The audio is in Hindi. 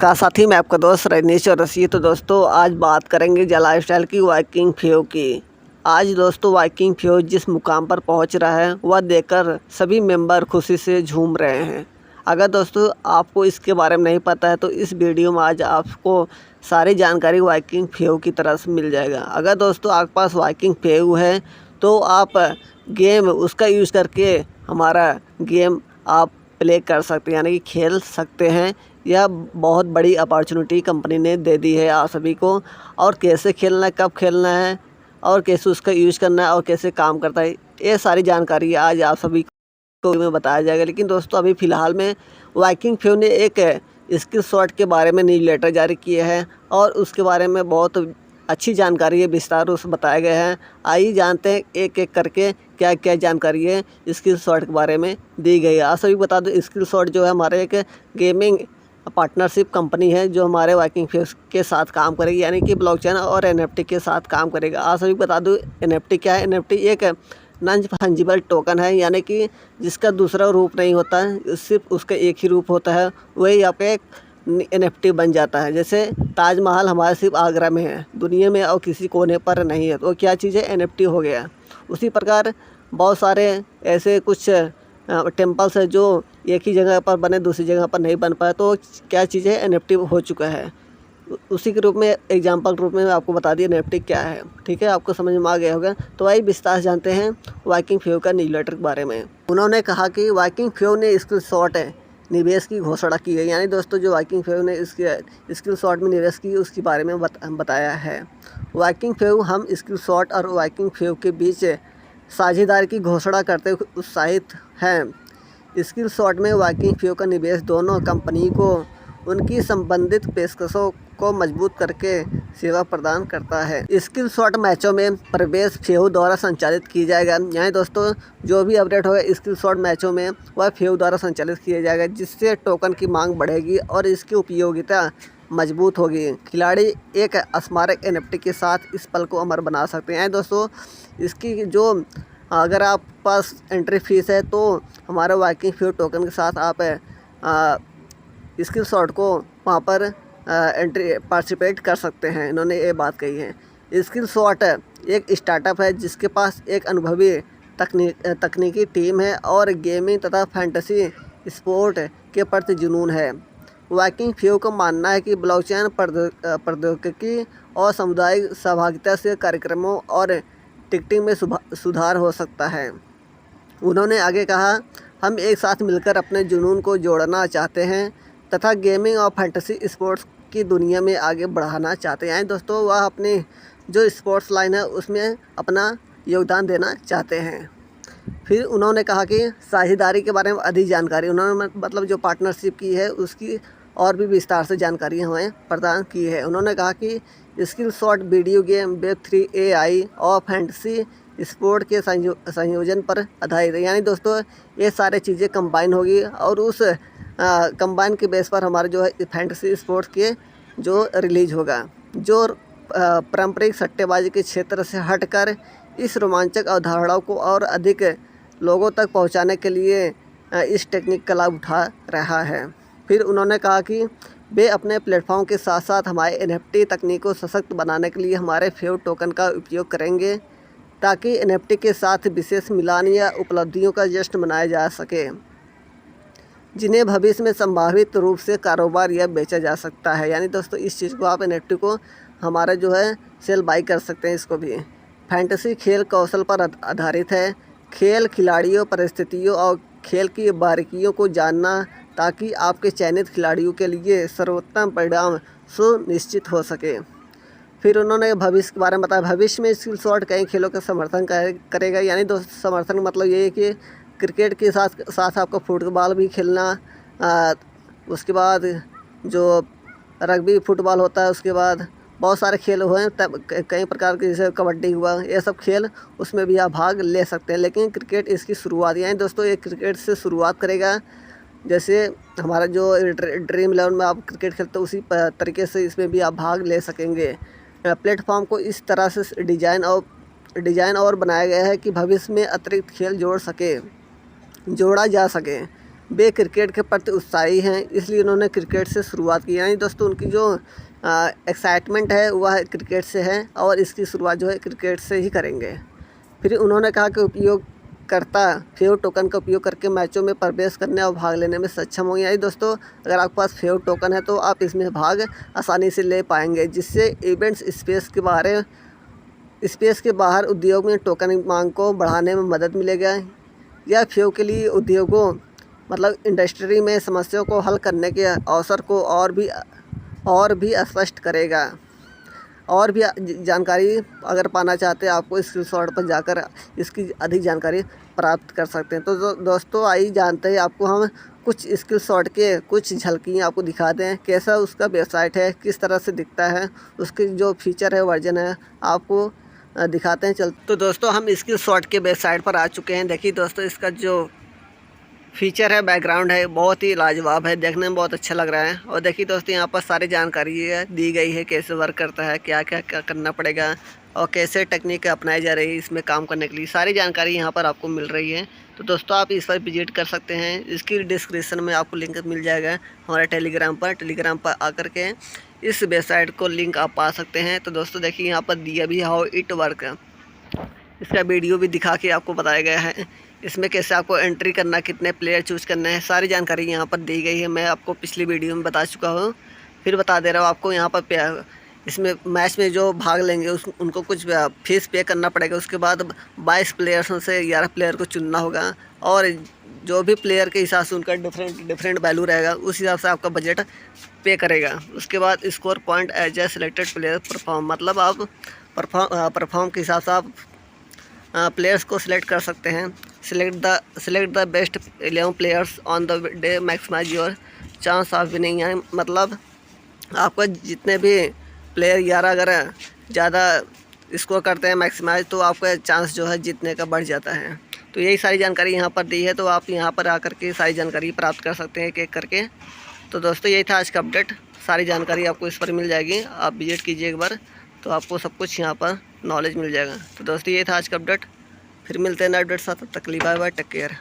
नमस्कार साथी, मैं आपका दोस्त रजनीश और रसी। तो दोस्तों आज बात करेंगे लाइफस्टाइल की वाइकिंग फ्यो की। आज दोस्तों वाइकिंग फ्यो जिस मुकाम पर पहुंच रहा है वह देखकर सभी मेंबर खुशी से झूम रहे हैं। अगर दोस्तों आपको इसके बारे में नहीं पता है तो इस वीडियो में आज आपको सारी जानकारी वाइकिंग फ्यो की तरफ से मिल जाएगा। अगर दोस्तों आपके पास वाइकिंग फ्यो है तो आप गेम उसका यूज़ करके हमारा गेम आप प्ले कर सकते हैं, यानी कि खेल सकते हैं। यह बहुत बड़ी अपॉर्चुनिटी कंपनी ने दे दी है आप सभी को। और कैसे खेलना है, कब खेलना है और कैसे उसका यूज़ करना है और कैसे काम करता है, ये सारी जानकारी आज आप सभी को में बताया जाएगा। लेकिन दोस्तों अभी फ़िलहाल में वाइकिंग फ्यो ने एक स्किल शॉट के बारे में न्यूज़लेटर जारी किया है और उसके बारे में बहुत अच्छी जानकारी है, विस्तार रूप से बताए गए हैं। आइए जानते हैं एक एक करके क्या क्या जानकारी है स्किल शॉट के बारे में दी गई है। आप सभी बता दो, स्किल शॉट जो है हमारे एक गेमिंग पार्टनरशिप कंपनी है जो हमारे वाइकिंग फ्यो के साथ काम करेगी, यानी कि ब्लॉकचेन और एनएफटी के साथ काम करेगा। आप सभी बता दूं एनएफटी क्या है। एनएफटी एक नॉन फंजिबल टोकन है, यानी कि जिसका दूसरा रूप नहीं होता है, सिर्फ उसका एक ही रूप होता है, वही यहाँ पे एनएफटी बन जाता है। जैसे ताजमहल हमारे सिर्फ आगरा में है, दुनिया में और किसी कोने पर नहीं है, तो क्या चीज़ है, एनएफटी हो गया। उसी प्रकार बहुत सारे ऐसे कुछ टेम्पल्स है जो एक ही जगह पर बने, दूसरी जगह पर नहीं बन पाए, तो क्या चीज़ है, एनएफटी हो चुका है। उसी के रूप में एग्जांपल रूप में आपको बता दिया एनएफटी क्या है। ठीक है, आपको समझ में आ गया होगा। तो वही विस्तार से जानते हैं वाइकिंग फ्यो का न्यूज़लेटर के बारे में। उन्होंने कहा कि वाइकिंग फ्यो ने स्किल शॉट निवेश की घोषणा की है, यानी दोस्तों जो वाइकिंग फ्यो ने इसके स्किल शॉट में निवेश की उसके बारे में बताया है। वाइकिंग फ्यो हम स्किल शॉट और वाइकिंग फ्यो के बीच साझेदारी की घोषणा करते हुए उत्साहित हैं। स्किल शॉट में वाइकिंग फ्यो का निवेश दोनों कंपनी को उनकी संबंधित पेशकशों को मजबूत करके सेवा प्रदान करता है। स्किल शॉट मैचों में प्रवेश फ्यो द्वारा संचालित की जाएगा, यानी दोस्तों जो भी अपडेट होगा स्किल शॉट मैचों में वह फ्यो द्वारा संचालित किया जाएगा, जिससे टोकन की मांग बढ़ेगी और इसकी उपयोगिता मजबूत होगी। खिलाड़ी एक स्मारक एनएफटी के साथ इस पल को अमर बना सकते हैं। दोस्तों इसकी जो अगर आप पास एंट्री फीस है तो हमारा वाइकिंग फ्यो टोकन के साथ आप स्किल शॉट को वहाँ पर एंट्री पार्टिसिपेट कर सकते हैं। इन्होंने ये बात कही है। स्किल शॉट एक स्टार्टअप है जिसके पास एक अनुभवी तकनीकी टीम है और गेमिंग तथा फैंटेसी स्पोर्ट के प्रति जुनून है। वाइकिंग फ्यो का मानना है कि ब्लॉकचेन प्रौद्योगिकी और सामुदायिक सहभागिता से कार्यक्रमों और टिकटिंग में सुधार हो सकता है। उन्होंने आगे कहा, हम एक साथ मिलकर अपने जुनून को जोड़ना चाहते हैं तथा गेमिंग और फैंटेसी स्पोर्ट्स की दुनिया में आगे बढ़ाना चाहते हैं। दोस्तों वह अपनी जो स्पोर्ट्स लाइन है उसमें अपना योगदान देना चाहते हैं। फिर उन्होंने कहा कि साझेदारी के बारे में अधिक जानकारी उन्होंने मतलब जो पार्टनरशिप की है उसकी और भी विस्तार से जानकारी हमें प्रदान की है। उन्होंने कहा कि skill shot video game, Web3, AI और फैंटेसी स्पोर्ट के संयोजन पर आधारित है, यानी दोस्तों ये सारे चीज़ें कंबाइन होगी और उस कंबाइन के बेस पर हमारा जो है फैंटेसी स्पोर्ट्स के जो रिलीज होगा, जो पारंपरिक सट्टेबाजी के क्षेत्र से हटकर इस रोमांचक अवधारणाओं को और अधिक लोगों तक पहुंचाने के लिए इस टेक्निक का लाभ उठा रहा है। फिर उन्होंने कहा कि वे अपने प्लेटफॉर्म के साथ साथ हमारे एनएफटी तकनीक को सशक्त बनाने के लिए हमारे फ्यो टोकन का उपयोग करेंगे ताकि एनएफटी के साथ विशेष मिलान या उपलब्धियों का जश्न मनाया जा सके, जिन्हें भविष्य में संभावित रूप से कारोबार या बेचा जा सकता है। यानी दोस्तों इस चीज़ को आप एनएफटी को हमारा जो है सेल बाई कर सकते हैं। इसको भी फैंटेसी खेल कौशल पर आधारित है। खेल खिलाड़ियों, परिस्थितियों और खेल की बारीकियों को जानना ताकि आपके चयनित खिलाड़ियों के लिए सर्वोत्तम परिणाम सुनिश्चित हो सके। फिर उन्होंने भविष्य के बारे में बताया, भविष्य में स्किल शॉट कई खेलों का समर्थन करेगा, यानी दोस्तों समर्थन मतलब ये है कि क्रिकेट के साथ साथ आपको फुटबॉल भी खेलना, उसके बाद जो रग्बी फुटबॉल होता है, उसके बाद बहुत सारे खेल हुए तब कई प्रकार के, जैसे कबड्डी हुआ, ये सब खेल उसमें भी आप भाग ले सकते हैं। लेकिन क्रिकेट इसकी शुरुआत, यानी दोस्तों ये क्रिकेट से शुरुआत करेगा। जैसे हमारा जो ड्रीम 11 में आप क्रिकेट खेलते हो उसी तरीके से इसमें भी आप भाग ले सकेंगे। प्लेटफॉर्म को इस तरह से डिज़ाइन और बनाया गया है कि भविष्य में अतिरिक्त खेल जोड़ा जा सके। वे क्रिकेट के प्रति उत्साही हैं, इसलिए उन्होंने क्रिकेट से शुरुआत की। यानी दोस्तों उनकी जो एक्साइटमेंट है वह क्रिकेट से है और इसकी शुरुआत जो है क्रिकेट से ही करेंगे। फिर उन्होंने कहा कि उपयोगकर्ता फेव टोकन का उपयोग करके मैचों में प्रवेश करने और भाग लेने में सक्षम होंगे। यानी दोस्तों अगर आपके पास फेव टोकन है तो आप इसमें भाग आसानी से ले पाएंगे, जिससे इवेंट्स स्पेस के बाहर उद्योग में टोकन मांग को बढ़ाने में मदद मिलेगा। यह फेव के लिए उद्योगों मतलब इंडस्ट्री में समस्याओं को हल करने के अवसर को और भी स्पष्ट करेगा। और भी जानकारी अगर पाना चाहते हैं आपको स्किल शॉट पर जाकर इसकी अधिक जानकारी प्राप्त कर सकते हैं। तो दोस्तों आइए जानते हैं आपको हम कुछ स्किल शॉट के कुछ झलकियाँ आपको दिखाते हैं, कैसा उसका वेबसाइट है, किस तरह से दिखता है, उसके जो फीचर है वर्जन है आपको दिखाते हैं। तो दोस्तों हम स्किल शॉट के वेबसाइट पर आ चुके हैं। देखिए दोस्तों इसका जो फीचर है, बैकग्राउंड है, बहुत ही लाजवाब है, देखने में बहुत अच्छा लग रहा है। और देखिए दोस्तों यहाँ पर सारी जानकारी दी गई है, कैसे वर्क करता है, क्या क्या करना पड़ेगा और कैसे टेक्निक अपनाई जा रही है इसमें काम करने के लिए, सारी जानकारी यहाँ पर आपको मिल रही है। तो दोस्तों आप इस पर विजिट कर सकते हैं। इसकी डिस्क्रिप्शन में आपको लिंक मिल जाएगा हमारे टेलीग्राम पर आकर के इस वेबसाइट को लिंक आप पा सकते हैं। तो दोस्तों देखिए यहाँ पर दिया भी हाउ इट वर्क, इसका वीडियो भी दिखा के आपको बताया गया है। इसमें कैसे आपको एंट्री करना, कितने प्लेयर चूज़ करना है, सारी जानकारी यहाँ पर दी गई है। मैं आपको पिछली वीडियो में बता चुका हूँ, फिर बता दे रहा हूँ आपको। यहाँ पर इसमें मैच में जो भाग लेंगे उनको कुछ फीस पे करना पड़ेगा। उसके बाद 22 प्लेयर्सों से 11 प्लेयर को चुनना होगा और जो भी प्लेयर के हिसाब से उनका डिफरेंट वैल्यू रहेगा, उस हिसाब से आपका बजट पे करेगा। उसके बाद score point as a selected player perform, मतलब आप परफॉर्म के हिसाब से आप प्लेयर्स को सिलेक्ट कर सकते हैं। Select the best 11 players on the day, maximise your chance of winning. यानी मतलब आपको जितने भी प्लेयर 11 अगर ज़्यादा स्कोर करते हैं मैक्सिमाइज, तो आपका चांस जो है जीतने का बढ़ जाता है। तो यही सारी जानकारी यहाँ पर दी है, तो आप यहाँ पर आकर के सारी जानकारी प्राप्त कर सकते हैं एक करके। तो दोस्तों यही था आज का अपडेट, सारी जानकारी आपको इस पर मिल जाएगी। आप विजिट कीजिए एक बार, तो आपको सब कुछ यहाँ पर नॉलेज मिल जाएगा। तो दोस्तों ये था आज का अपडेट, फिर मिलते हैं नए अपडेट साथ। तब तक के लिए बाय बाय, टेक केयर।